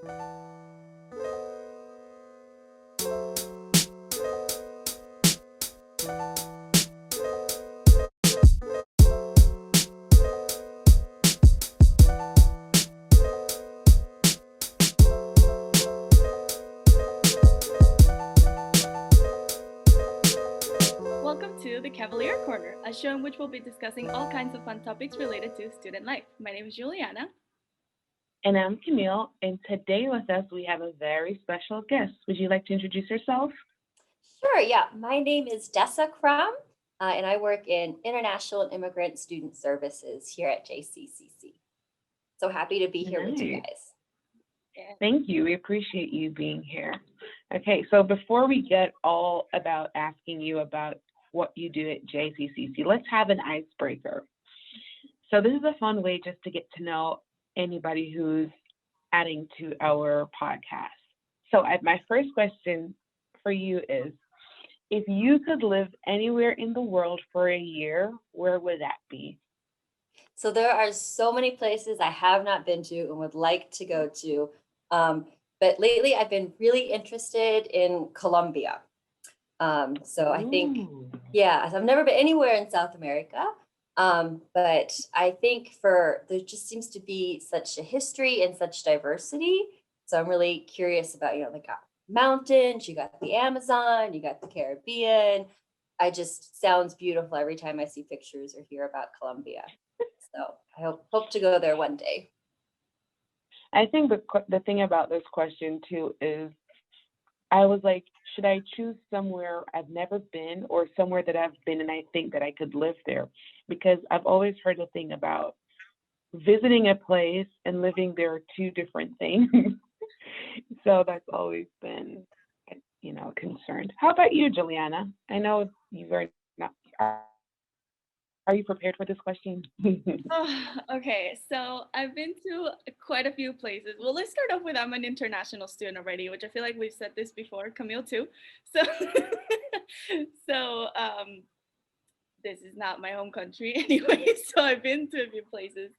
Welcome to the Cavalier Corner, a show in which we'll be discussing all kinds of fun topics related to student life. My name is Giuliana. And I'm Camille, and today with us we have a very special guest. Would you like to introduce yourself? Sure, yeah. My name is Dessa Crum, and I work in International Inmigrant Student Services here at JCCC. So happy to be here with you Nice. guys. Thank you. We appreciate you being here. Okay, so before we get all about asking you about what you do at JCCC, let's have an icebreaker. So this is a fun way just to get to know anybody who's adding to our podcast. So my first question for you is, if you could live anywhere in the world for a year, where would that be? So there are so many places I have not been to and would like to go to. But lately I've been really interested in Colombia. So I think, Ooh. yeah, I've never been anywhere in South America. But I think there just seems to be such a history and such diversity. So I'm really curious about, they got mountains, you got the Amazon, you got the Caribbean. Sounds beautiful every time I see pictures or hear about Colombia. So I hope to go there one day. I think the thing about this question too is, I was like, should I choose somewhere I've never been or somewhere that I've been and I think that I could live there? Because I've always heard the thing about visiting a place and living there are two different things. So that's always been, concerned. How about you, Juliana? I know you are not. Are you prepared for this question? Okay, so I've been to quite a few places. Well, let's start off with I'm an international student already, which I feel like we've said this before, Camille too. So, so this is not my home country anyway. So I've been to a few places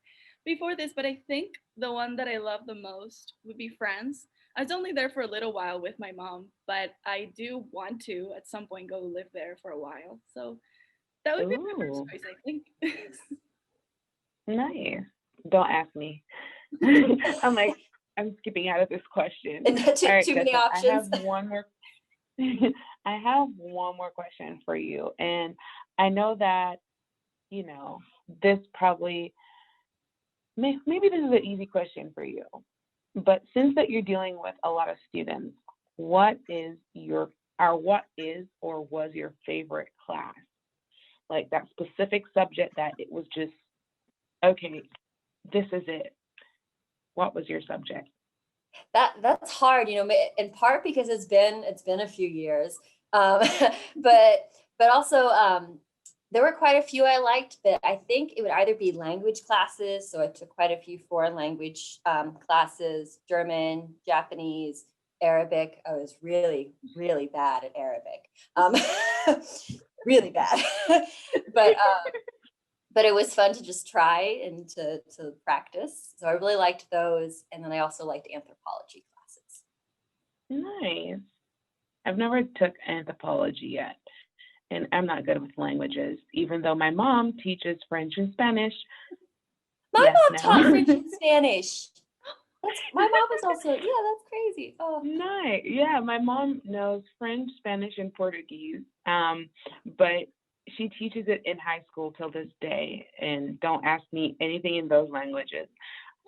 before this, but I think the one that I love the most would be France. I was only there for a little while with my mom, but I do want to at some point go live there for a while. So that would be my first Ooh, choice, I think. nice. Don't ask me. I'm like, I'm skipping out of this question. And not All right, too many Tessa, I have options. one more. I have one more question for you, and I know that this probably maybe this is an easy question for you, but since that you're dealing with a lot of students, what is or was your favorite class? Like that specific subject that it was just, okay, this is it. What was your subject? That's hard, in part because it's been a few years, but also there were quite a few I liked, but I think it would either be language classes. So I took quite a few foreign language classes: German, Japanese, Arabic. I was really, really bad at Arabic, really bad, but. But it was fun to just try and to practice. So I really liked those. And then I also liked anthropology classes. Nice. I've never took anthropology yet, and I'm not good with languages, even though my mom teaches French and Spanish. My Yes, mom taught no. French and Spanish. My mom was also, yeah, that's crazy. Oh, Nice. Yeah, my mom knows French, Spanish, and Portuguese. But she teaches it in high school till this day, and don't ask me anything in those languages.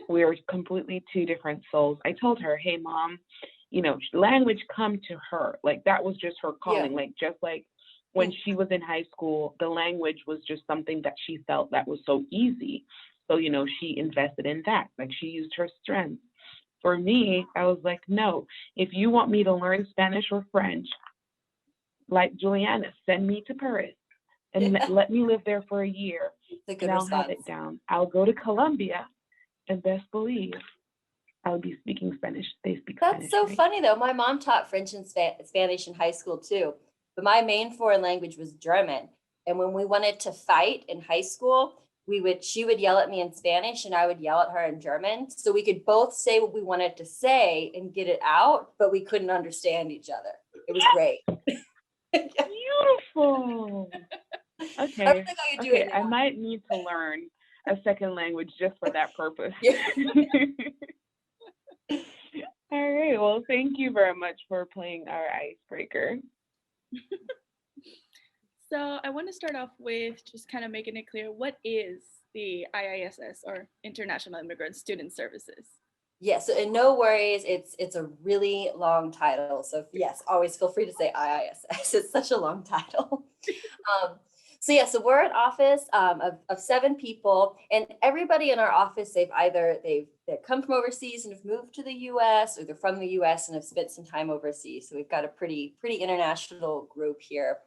We are completely two different souls. I told her, hey, mom, language come to her. Like that was just her yeah. calling. Like just like when she was in high school, the language was just something that she felt that was so easy. So, she invested in that. Like she used her strength. For me, I was like, no, if you want me to learn Spanish or French, like Juliana, send me to Paris and Yeah. let me live there for a year, It's a good and I'll response. have it down. I'll go to Colombia, and best believe I'll be speaking Spanish. They speak That's Spanish, so right? funny though. My mom taught French and Spanish in high school too, but my main foreign language was German. And when we wanted to fight in high school, she would yell at me in Spanish and I would yell at her in German. So we could both say what we wanted to say and get it out, but we couldn't understand each other. It was great. Beautiful. Okay. I don't think I could do it I now. might need to learn a second language just for that purpose. Yeah. All right. Well, thank you very much for playing our icebreaker. So I want to start off with just kind of making it clear, what is the IISS, or International Immigrant Student Services? Yeah, so and no worries, it's a really long title. So yes, always feel free to say IISS. It's such a long title. So we're an office of 7 people, and everybody in our office, they've come from overseas and have moved to the US, or they're from the US and have spent some time overseas. So we've got a pretty international group here.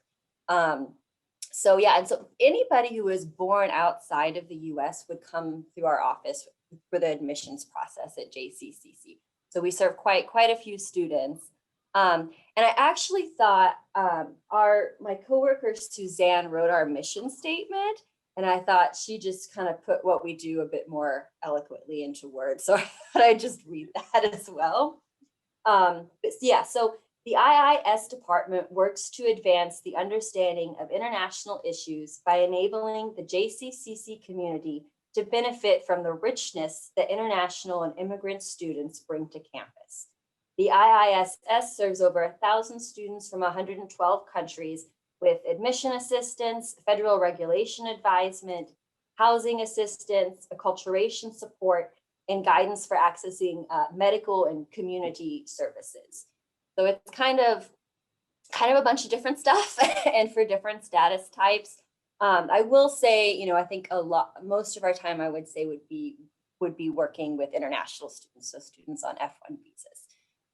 So anybody who was born outside of the US would come through our office for the admissions process at JCCC. So we serve quite a few students. And I actually thought my coworker Suzanne wrote our mission statement, and I thought she just kind of put what we do a bit more eloquently into words. So I thought I'd just read that as well. So the IIS department works to advance the understanding of international issues by enabling the JCCC community to benefit from the richness that international and immigrant students bring to campus. The IISS serves over 1,000 students from 112 countries with admission assistance, federal regulation advisement, housing assistance, acculturation support, and guidance for accessing medical and community services. So it's kind of a bunch of different stuff and for different status types. I will say, I think most of our time I would say would be working with international students, so students on F1 visas.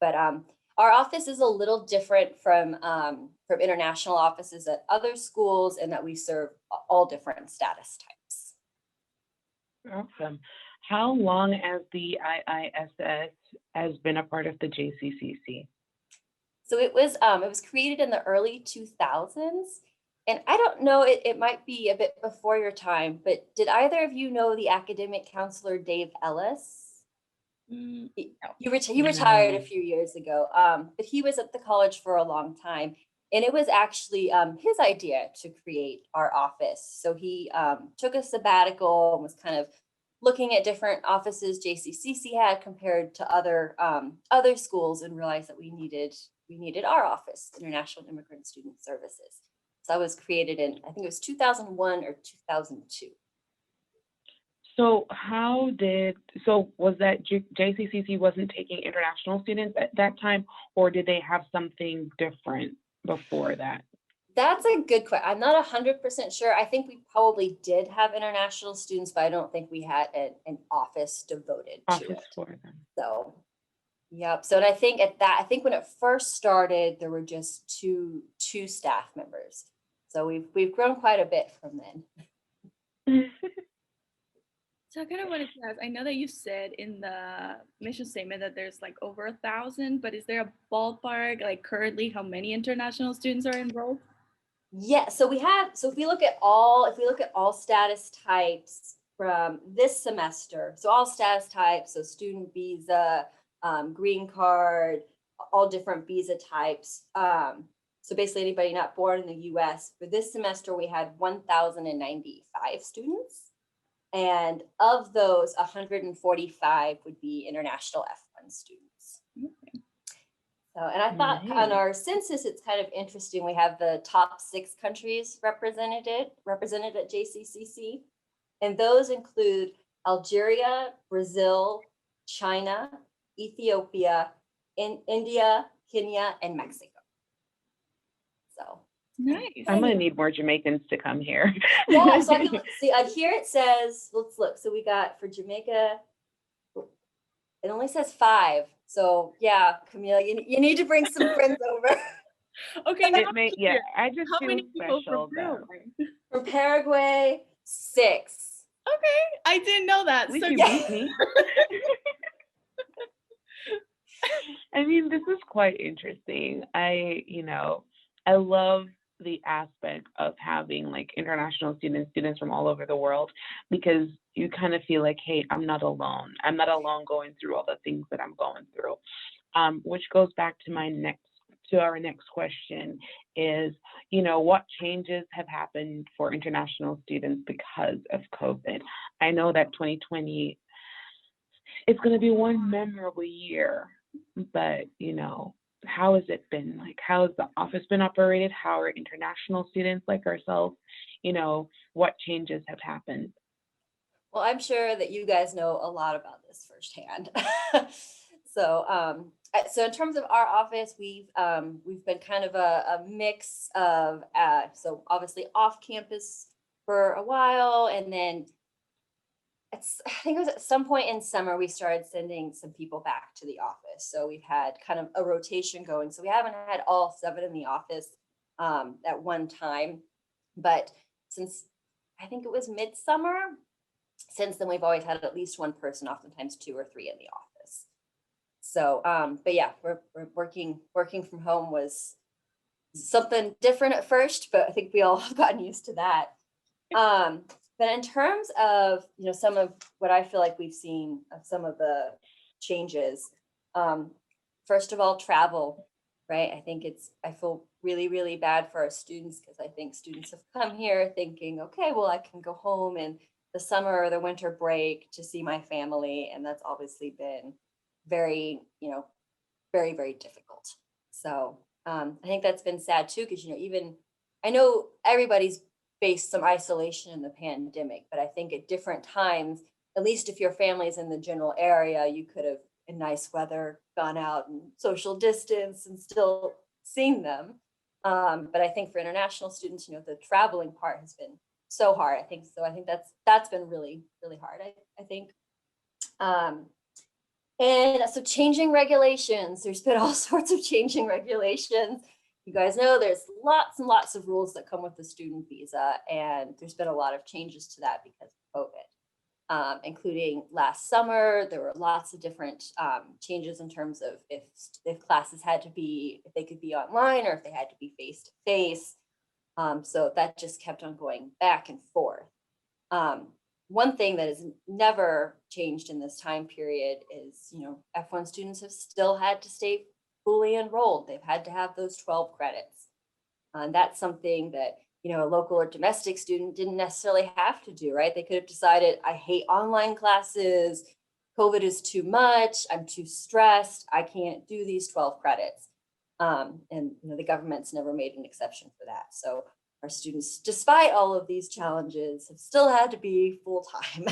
But our office is a little different from international offices at other schools, in that we serve all different status types. Awesome. How long has the IISS has been a part of the JCCC? So it was created in the early 2000s. And I don't know, it might be a bit before your time, but did either of you know the academic counselor Dave Ellis? He retired a few years ago, but he was at the college for a long time. And it was actually his idea to create our office. So he took a sabbatical and was kind of looking at different offices JCCC had compared to other schools, and realized that we needed our office, International Immigrant Student Services. So that was created in, I think it was 2001 or 2002. So was that JCCC wasn't taking international students at that time, or did they have something different before that? That's a good question. I'm not 100% sure. I think we probably did have international students, but I don't think we had an office devoted to it. For them. So, yep. So, and I think when it first started, there were just two staff members. So we've grown quite a bit from then. So I kind of wanted to ask, I know that you said in the mission statement that there's like over 1,000, but is there a ballpark, like currently how many international students are enrolled? Yeah, so if we look at all status types from this semester, so all status types, so student visa, green card, all different visa types. So basically anybody not born in the US, for this semester, we had 1,095 students. And of those, 145 would be international F1 students. Okay. So, and I thought on our census, it's kind of interesting. We have the top 6 countries represented at JCCC. And those include Algeria, Brazil, China, Ethiopia, India, Kenya, and Mexico. So nice. I'm gonna need more Jamaicans to come here. Yeah, so I can see here it says, let's look. So we got for Jamaica, it only says 5. So yeah, Camille, you need to bring some friends over. Okay, now I just how feel many people special from Paraguay? From Paraguay, 6. Okay, I didn't know that. At least So you beat me. I mean, this is quite interesting. I love the aspect of having like international students from all over the world, because you kind of feel like, hey, I'm not alone. I'm not alone going through all the things that I'm going through. Which goes back to our next question is, what changes have happened for international students because of COVID? I know that 2020 is going to be one memorable year, but, how has it been? Like, how has the office been operated? How are international students like ourselves? What changes have happened? Well, I'm sure that you guys know a lot about this firsthand. So in terms of our office, we've been kind of a mix of so obviously off campus for a while, and then I think it was at some point in summer we started sending some people back to the office. So we've had kind of a rotation going. So we haven't had all 7 in the office at one time, but since I think it was midsummer, since then we've always had at least one person, oftentimes 2 or 3 in the office. So, but yeah, we're working from home was something different at first, but I think we all have gotten used to that. But in terms of, some of what I feel like we've seen of some of the changes, first of all, travel, right? I feel really, really bad for our students, because I think students have come here thinking, okay, well, I can go home in the summer or the winter break to see my family. And that's obviously been very, very, very difficult. So I think that's been sad too, because, even I know everybody's faced some isolation in the pandemic, but I think at different times, at least if your family's in the general area, you could have in nice weather gone out and social distance and still seen them. But I think for international students, the traveling part has been so hard. I think that's been really, really hard. I think. And so changing regulations, there's been all sorts of changing regulations. You guys know there's lots and lots of rules that come with the student visa, and there's been a lot of changes to that because of COVID, including last summer. There were lots of different changes in terms of if classes if they could be online or if they had to be face to face. So that just kept on going back and forth. One thing that has never changed in this time period is, F1 students have still had to stay fully enrolled. They've had to have those 12 credits. And that's something that, a local or domestic student didn't necessarily have to do, right? They could have decided, I hate online classes, COVID is too much, I'm too stressed, I can't do these 12 credits. And the government's never made an exception for that. So our students, despite all of these challenges, have still had to be full-time.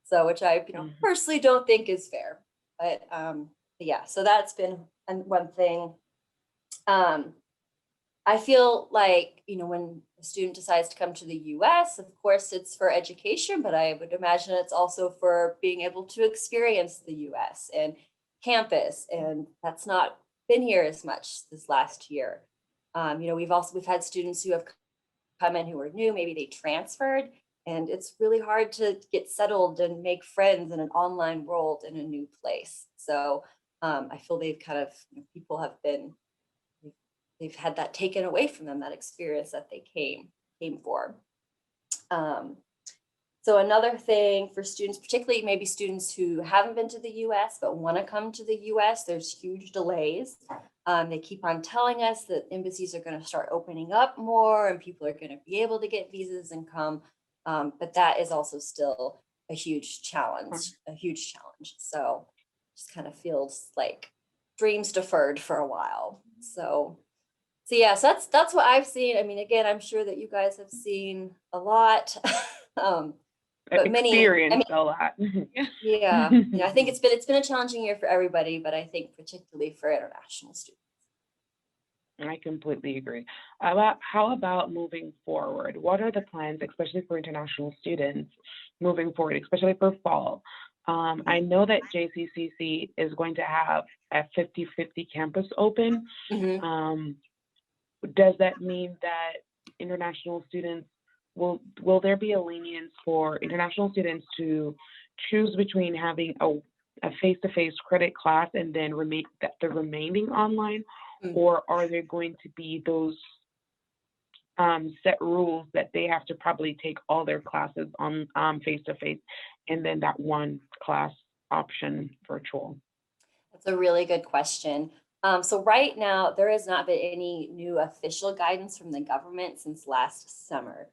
So, which I personally don't think is fair. But yeah, so that's been one thing. I feel like, when a student decides to come to the US, of course, it's for education, but I would imagine it's also for being able to experience the US and campus. And that's not been here as much this last year. We've had students who have come in who are new, maybe they transferred, and it's really hard to get settled and make friends in an online world in a new place. So I feel they've kind of, people have been, they've had that taken away from them, that experience that they came for. So another thing for students, particularly maybe students who haven't been to the US but want to come to the US, there's huge delays. They keep on telling us that embassies are going to start opening up more and people are going to be able to get visas and come. But that is also still a huge challenge, So just kind of feels like dreams deferred for a while. So yeah, so that's what I've seen. I mean, again, I'm sure that you guys have seen a lot. But experienced a lot. Yeah, I think it's been a challenging year for everybody, but I think particularly for international students. I completely agree. How about moving forward? What are the plans, especially for international students, moving forward, especially for fall? I know that JCCC is going to have a 50-50 campus open. Mm-hmm. Does that mean that international students, will there be a lenience for international students to choose between having a face-to-face credit class and then the remaining online? Mm. Or are there going to be those set rules that they have to probably take all their classes on face-to-face, and then that one class option virtual? That's a really good question. So right now, there has not been any new official guidance from the government since last summer.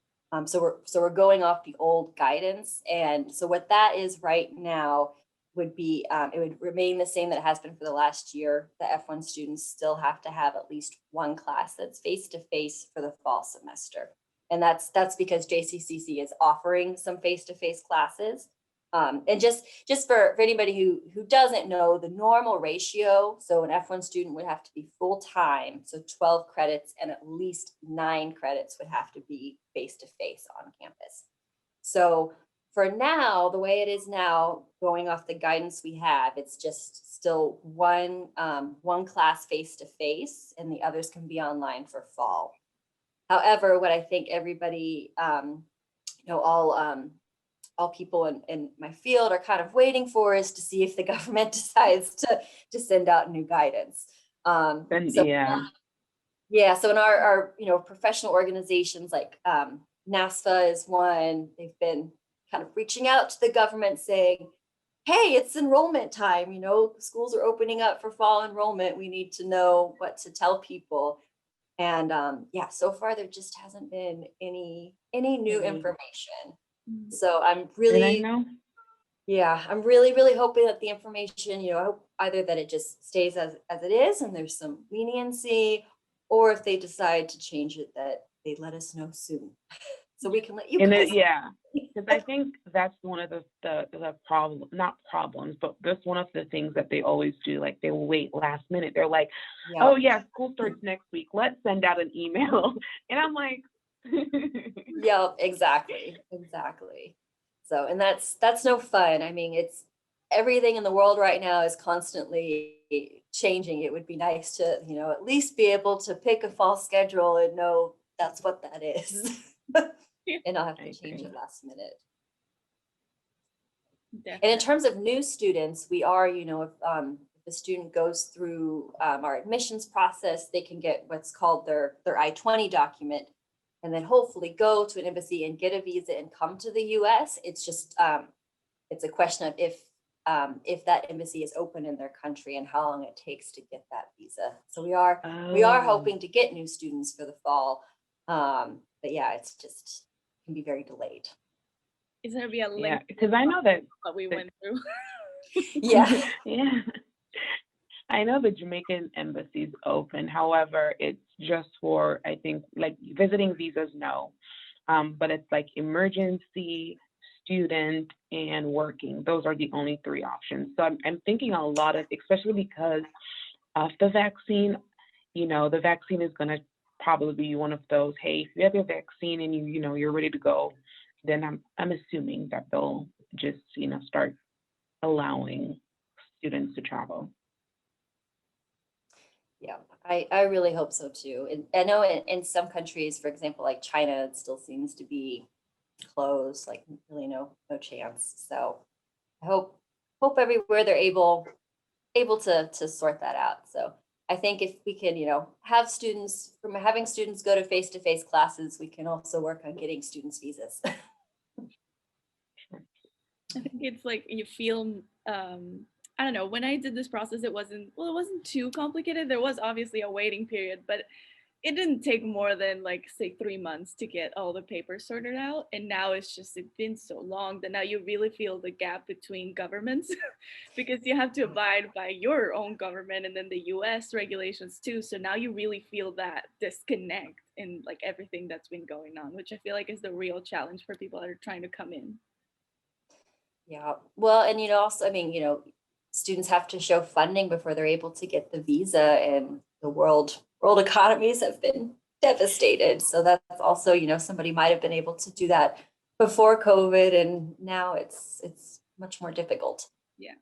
So we're going off the old guidance, and so what that is right now would be it would remain the same that it has been for the last year. The F1 students still have to have at least one class that's face to face for the fall semester, and that's because JCCC is offering some face to face classes. And just for anybody who doesn't know, the normal ratio, so an F1 student would have to be full time, so 12 credits, and at least 9 credits would have to be face to face on campus. So for now, the way it is now, going off the guidance we have, it's just still one class face to face, and the others can be online for fall. However, what I think everybody, all people in my field are kind of waiting for is to see if the government decides to send out new guidance. So in our professional organizations like NASFA is one, they've been kind of reaching out to the government saying, hey, it's enrollment time, schools are opening up for fall enrollment. We need to know what to tell people. And so far there just hasn't been any new information. So I'm really, I'm really hoping that the information, I hope either that it just stays as it is and there's some leniency, or if they decide to change it, that they let us know soon, so we can let you guys. Because I think that's one of the problem, not problems, but that's one of the things that they always do. Like, they will wait last minute. They're like, oh yeah, school starts next week, let's send out an email. And I'm like, Yep, exactly. So, and that's no fun. I mean, it's everything in the world right now is constantly changing. It would be nice to, at least be able to pick a fall schedule and know that's what that is. And not have to change it last minute. Definitely. And in terms of new students, we are, if the student goes through our admissions process, they can get what's called their I-20 document, and then hopefully go to an embassy and get a visa and come to the US. It's just, it's a question of if that embassy is open in their country and how long it takes to get that visa. So we are hoping to get new students for the fall. But yeah, it's just can be very delayed. Is there be a link? Because I know that we went through. Yeah. I know the Jamaican embassy is open. However, it's just for, I think, like visiting visas, no. But it's like emergency, student, and working. Those are the only 3 options. So I'm thinking a lot of, especially because of the vaccine, the vaccine is going to probably be one of those, hey, if you have your vaccine and you're ready to go, then I'm assuming that they'll just, start allowing students to travel. Yeah, I really hope so too. And I know in some countries, for example, like China, it still seems to be closed, like really no chance. So I hope everywhere they're able to sort that out. So I think if we can, have students, from having students go to face-to-face classes, we can also work on getting students visas. I think it's like you feel, I don't know, when I did this process, it wasn't too complicated. There was obviously a waiting period, but it didn't take more than say 3 months to get all the papers sorted out. And now it's been so long that now you really feel the gap between governments because you have to abide by your own government and then the US regulations too. So now you really feel that disconnect in everything that's been going on, which I feel like is the real challenge for people that are trying to come in. Yeah, well, and also, I mean, students have to show funding before they're able to get the visa, and the world economies have been devastated. So that's also, somebody might have been able to do that before COVID, and now it's much more difficult. Yeah.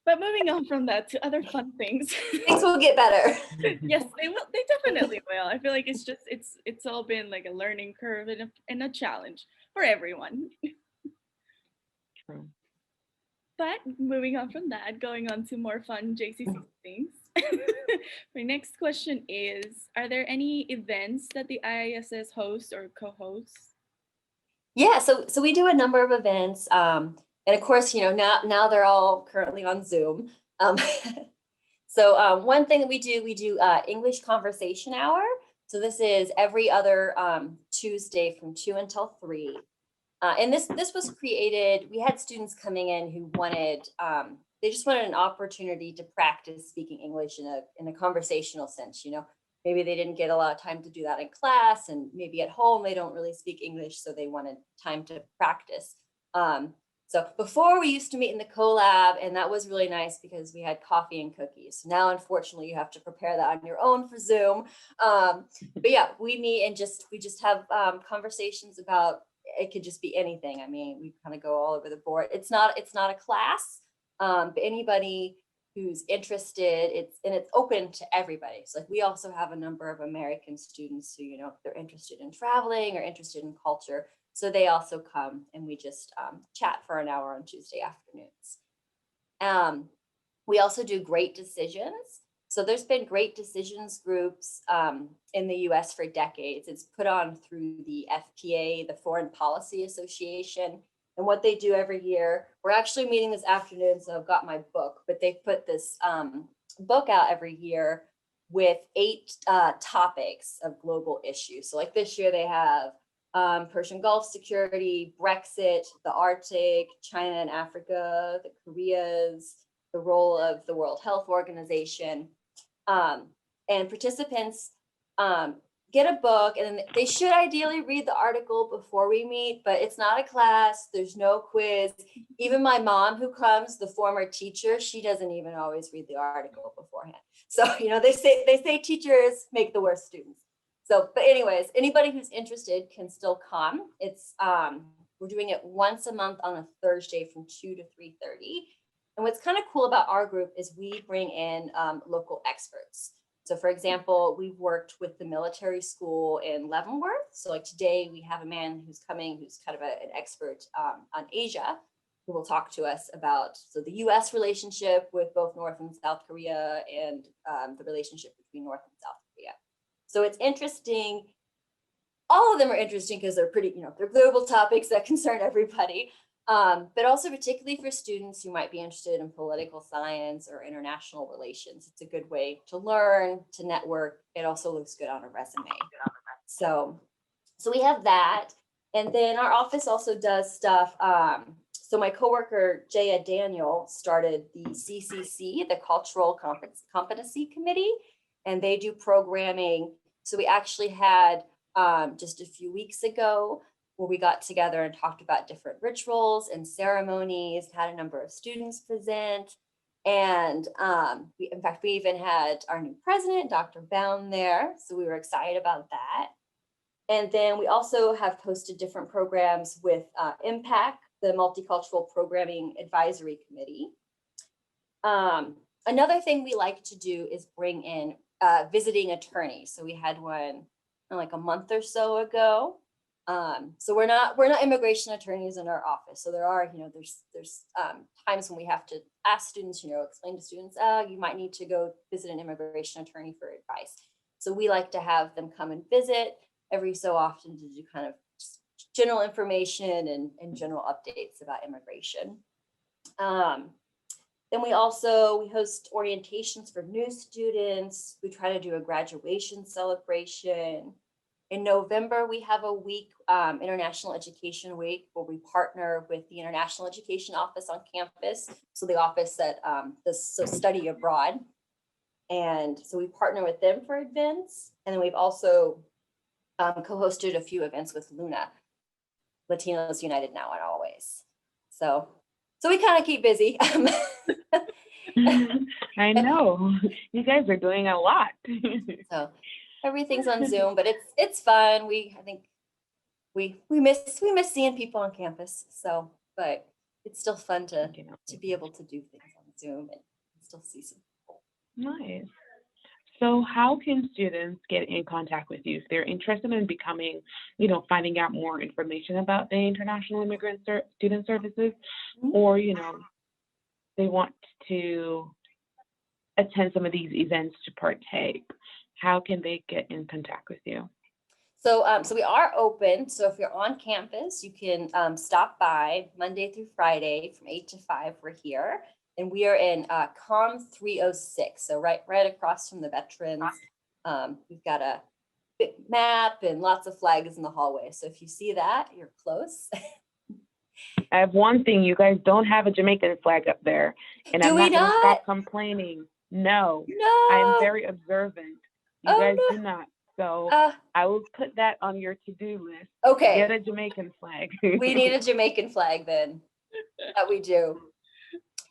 But moving on from that to other fun things. Things will get better. Yes, they will. They definitely will. I feel like it's all been like a learning curve and a challenge for everyone. True. But moving on from that, going on to more fun JCCC things. My next question is, are there any events that the IISS hosts or co-hosts? Yeah, so we do a number of events, and of course, now they're all currently on Zoom. So one thing that we do English conversation hour. So this is every other Tuesday from 2 until 3. And this was created, we had students coming in who wanted, they just wanted an opportunity to practice speaking English in a conversational sense, Maybe they didn't get a lot of time to do that in class, and maybe at home they don't really speak English, so they wanted time to practice. So before we used to meet in the collab, and that was really nice because we had coffee and cookies. Now, unfortunately, you have to prepare that on your own for Zoom. But yeah, we meet and we just have conversations about, it could just be anything. I mean, we kind of go all over the board. It's not a class, but anybody who's interested, it's open to everybody. So like we also have a number of American students who, if they're interested in traveling or interested in culture, so they also come and we just chat for an hour on Tuesday afternoons. We also do Great Decisions. So there's been Great Decisions groups in the US for decades. It's put on through the FPA, the Foreign Policy Association. And what they do every year, we're actually meeting this afternoon, so I've got my book, but they put this book out every year with 8 topics of global issues. So like this year they have Persian Gulf security, Brexit, the Arctic, China and Africa, the Koreas, the role of the World Health Organization. And participants get a book, and then they should ideally read the article before we meet, but it's not a class, there's no quiz. Even my mom who comes, the former teacher, she doesn't even always read the article beforehand. So, they say teachers make the worst students. So, but anyways, anybody who's interested can still come. It's, we're doing it once a month on a Thursday from 2 to 3:30. And what's kind of cool about our group is we bring in local experts. So for example, we've worked with the military school in Leavenworth. So like today we have a man who's coming, who's kind of an expert on Asia, who will talk to us about the US relationship with both North and South Korea, and the relationship between North and South Korea. So it's interesting. All of them are interesting because they're pretty, they're global topics that concern everybody. But also particularly for students who might be interested in political science or international relations. It's a good way to learn, to network. It also looks good on a resume. So we have that. And then our office also does stuff. So my coworker, Jaya Daniel, started the CCC, the Cultural Competency Committee, and they do programming. So we actually had just a few weeks ago, where we got together and talked about different rituals and ceremonies, had a number of students present. And in fact, we even had our new president, Dr. Bound, there. So we were excited about that. And then we also have hosted different programs with IMPACT, the Multicultural Programming Advisory Committee. Another thing we like to do is bring in visiting attorneys. So we had one like a month or so ago. So we're not immigration attorneys in our office. So there are, there's times when we have to ask students, explain to students, you might need to go visit an immigration attorney for advice. So we like to have them come and visit every so often to do kind of just general information and general updates about immigration. Then we host orientations for new students. We try to do a graduation celebration. In November, we have a week, International Education Week, where we partner with the International Education Office on campus. So the office that does study abroad. And so we partner with them for events. And then we've also co-hosted a few events with Luna, Latinos United Now and Always. So we kind of keep busy. I know, you guys are doing a lot. So everything's on Zoom, but it's fun. I think we miss seeing people on campus. So, but it's still fun to be able to do things on Zoom and still see some people. Nice. So how can students get in contact with you if they're interested in becoming, finding out more information about the International Immigrant Student Services, or, they want to attend some of these events to partake, how can they get in contact with you? So, so we are open. So if you're on campus, you can stop by Monday through Friday from 8 to 5. We're here, and we are in COM 306. So right across from the veterans. We've got a big map and lots of flags in the hallway. So if you see that, you're close. I have one thing, you guys don't have a Jamaican flag up there, and Do I'm we not going to not? stop complaining. No, I am No. very observant. You Oh, guys no. do not. So Uh, I will put that on your to-do list. okay. Get a Jamaican flag. We need a Jamaican flag then. That we do.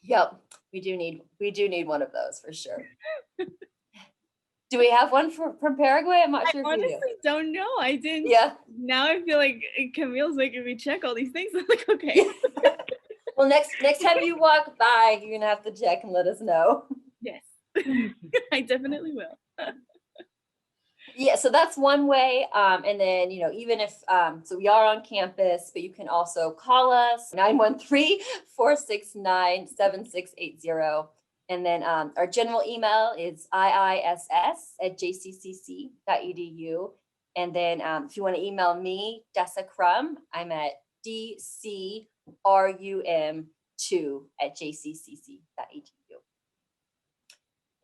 Yep. We do need one of those for sure. Do we have one from Paraguay? I'm not sure if we do. Honestly don't know. I didn't. Yeah. Now I feel like Camille's making me check all these things. I'm like, okay. Well, next time you walk by, you're gonna have to check and let us know. Yes. I definitely will. Yeah, so that's one way. And then, even if, so we are on campus, but you can also call us 913-469-7680. And then our general email is IISS@jccc.edu. And then if you want to email me, Dessa Crum, I'm at dcrum2@jccc.edu.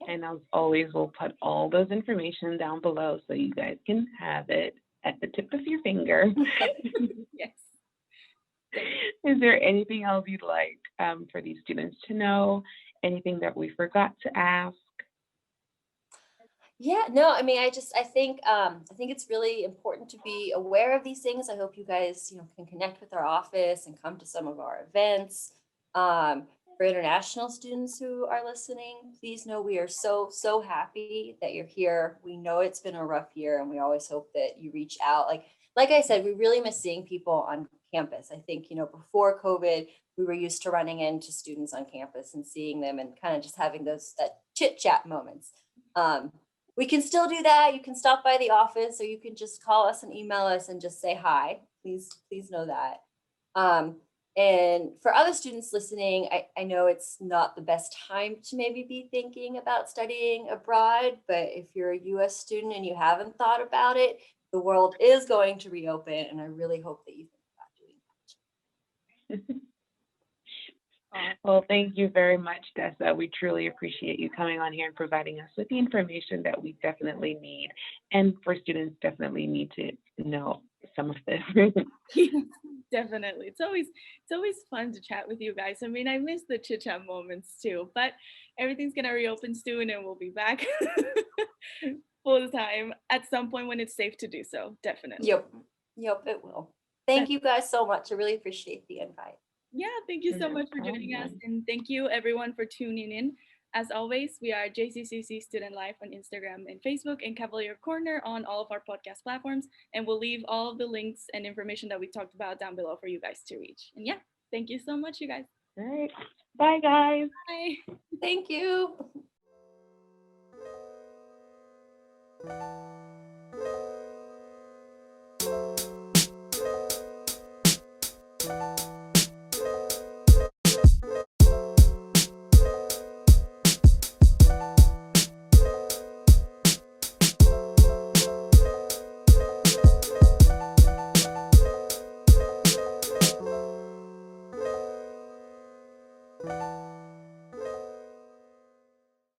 And as always, we'll put all those information down below so you guys can have it at the tip of your finger. Yes. Is there anything else you'd like for these students to know? Anything that we forgot to ask? Yeah, no, I mean, I think it's really important to be aware of these things. I hope you guys, can connect with our office and come to some of our events. For international students who are listening, please know we are so happy that you're here. We know it's been a rough year, and we always hope that you reach out. Like I said, we really miss seeing people on campus. I think, before COVID, we were used to running into students on campus and seeing them and kind of just having that chit chat moments. We can still do that. You can stop by the office, or you can just call us and email us and just say hi. Please know that. And for other students listening, I know it's not the best time to maybe be thinking about studying abroad, but if you're a US student and you haven't thought about it, the world is going to reopen, and I really hope that you think about doing that. Well, thank you very much, Dessa. We truly appreciate you coming on here and providing us with the information that we definitely need, and for students definitely need to know some of this. Definitely. It's always fun to chat with you guys. I mean, I miss the chit chat moments too, but everything's gonna reopen soon and we'll be back full time at some point when it's safe to do so. Definitely. Yep, it will. Thank you guys so much. I really appreciate the invite. Yeah, thank you so much for joining us, and thank you everyone for tuning in. As always, we are JCCC Student Life on Instagram and Facebook, and Cavalier Corner on all of our podcast platforms. And we'll leave all of the links and information that we talked about down below for you guys to reach. And yeah, thank you so much, you guys. All right. Bye, guys. Bye. Thank you.